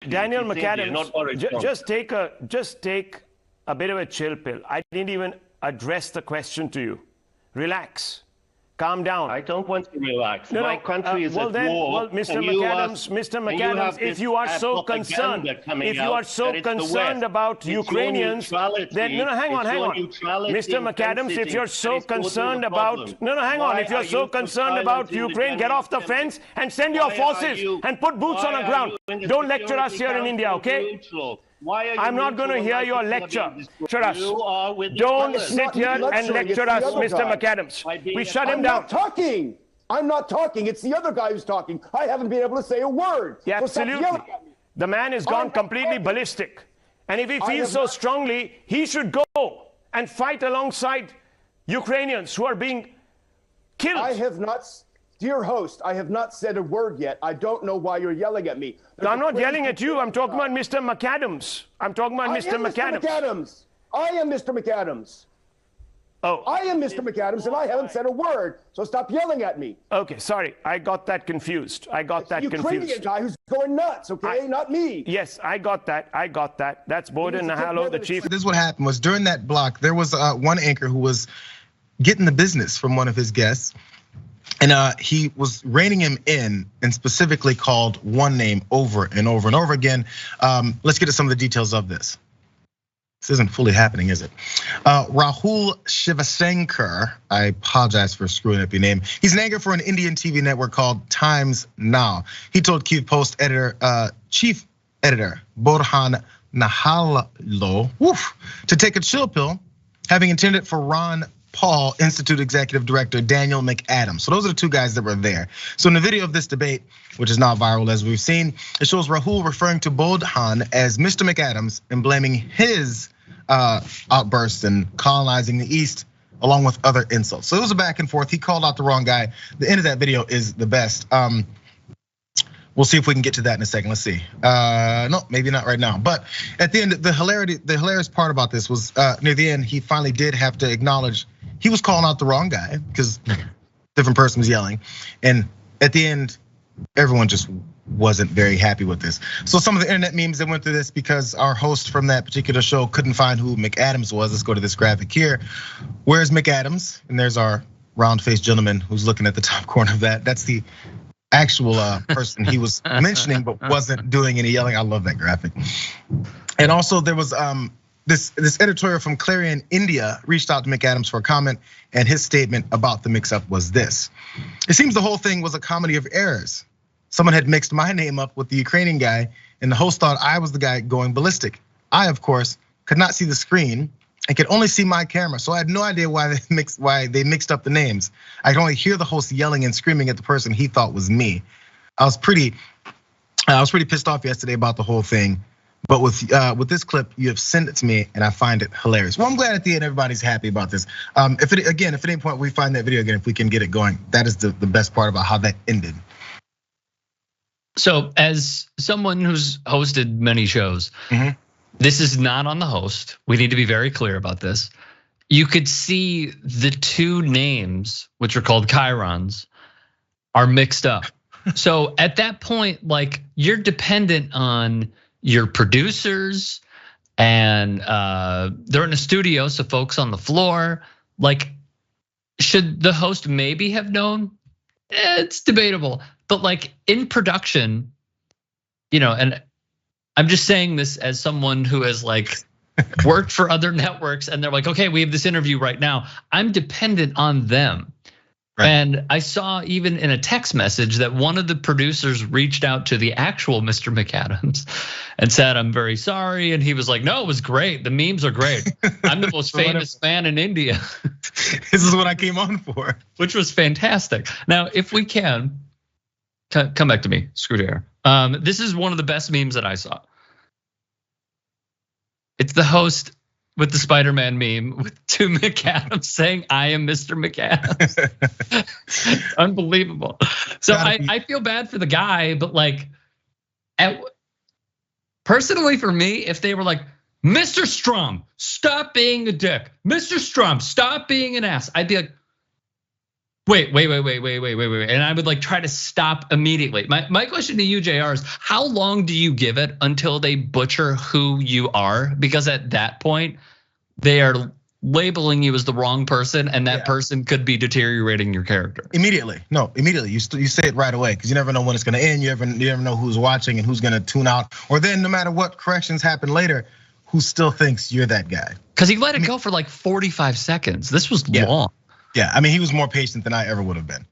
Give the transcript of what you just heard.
Daniel McAdams, just take a bit of a chill pill. I didn't even address the question to you. Relax. Calm down. I don't want to relax. My country is well at then, war. Well, Mr. McAdams, if you are so concerned, about Ukrainians, then hang on. Mr. McAdams, if you're so concerned about if you're so concerned about Ukraine, get off the fence and send your forces and put boots on the ground. Don't lecture us here in India, okay? I'm not going to hear your lecture. Lecture us. Don't sit here and lecture us, Mr. McAdams. We shut him down. I'm not talking. It's the other guy who's talking. I haven't been able to say a word. Yeah, absolutely. The man has gone completely ballistic. And if he feels so strongly, he should go and fight alongside Ukrainians who are being killed. I have not... Dear host, I have not said a word yet. I don't know why you're yelling at me. I'm not yelling at you. I'm talking about Mr. McAdams. I'm talking about Mr. McAdams. I am Mr. McAdams. Oh. I am Mr. McAdams, and I haven't said a word, so stop yelling at me. Okay, sorry. I got that confused. It's the Ukrainian guy who's going nuts, okay? Not me. Yes, I got that. That's Bohdan Nahaylo, the chief. This is what happened was during that block, there was one anchor who was getting the business from one of his guests. And he was reining him in and specifically called one name over and over and over again. Let's get to some of the details of this. This isn't fully happening, is it? Rahul Shivshankar, I apologize for screwing up your name. He's an anchor for an Indian TV network called Times Now. He told Kyiv Post chief editor Bohdan Nahaylo to take a chill pill, having intended for Ron Paul Institute Executive Director Daniel McAdams. So those are the two guys that were there. So in the video of this debate, which is now viral as we've seen, it shows Rahul referring to Bohdan as Mr. McAdams and blaming his outbursts and colonizing the East along with other insults. So it was a back and forth. He called out the wrong guy. The end of that video is the best. We'll see if we can get to that in a second. Let's see. No, maybe not right now. But at the end, the hilarious part about this was near the end, he finally did have to acknowledge he was calling out the wrong guy because different person was yelling. And at the end, everyone just wasn't very happy with this. So some of the internet memes that went through this because our host from that particular show couldn't find who McAdams was. Let's go to this graphic here. Where's McAdams? And there's our round-faced gentleman who's looking at the top corner of that. That's the actual person he was mentioning but wasn't doing any yelling. I love that graphic. And also there was this editorial from Clarion India reached out to McAdams for a comment, and his statement about the mix-up was this: "It seems the whole thing was a comedy of errors. Someone had mixed my name up with the Ukrainian guy, and the host thought I was the guy going ballistic. I, of course, could not see the screen and could only see my camera, so I had no idea why they mixed up the names. I could only hear the host yelling and screaming at the person he thought was me. I was pretty pissed off yesterday about the whole thing. But with this clip, you have sent it to me, and I find it hilarious." Well, I'm glad at the end everybody's happy about this. If at any point we find that video again, if we can get it going, that is the best part about how that ended. So, as someone who's hosted many shows, this is not on the host. We need to be very clear about this. You could see the two names, which are called chyrons, are mixed up. So at that point, like, you're dependent on your producers, and they're in a studio, so folks on the floor. Like, should the host maybe have known? It's debatable, but like in production, and I'm just saying this as someone who has like worked for other networks, and they're like, okay, we have this interview right now. I'm dependent on them. Right. And I saw even in a text message that one of the producers reached out to the actual Mr. McAdams and said, "I'm very sorry." And he was like, "No, it was great. The memes are great. I'm the most famous fan in India." This is what I came on for. Which was fantastic. Now, if we can, come back to me, screw hair. This is one of the best memes that I saw. It's the host with the Spider-Man meme with two McAdams saying, "I am Mr. McAdams." Unbelievable. So I feel bad for the guy, but like, personally for me, if they were like, "Mr. Strom, stop being a dick. Mr. Strom, stop being an ass," I'd be like, Wait. And I would like try to stop immediately. My question to you, JR, is how long do you give it until they butcher who you are? Because at that point, they are labeling you as the wrong person, and that person could be deteriorating your character. Immediately, you say it right away, because you never know when it's gonna end. You never know who's watching and who's gonna tune out. Or then no matter what corrections happen later, who still thinks you're that guy. Because he let it go for like 45 seconds. This was long. Yeah, I mean, he was more patient than I ever would have been.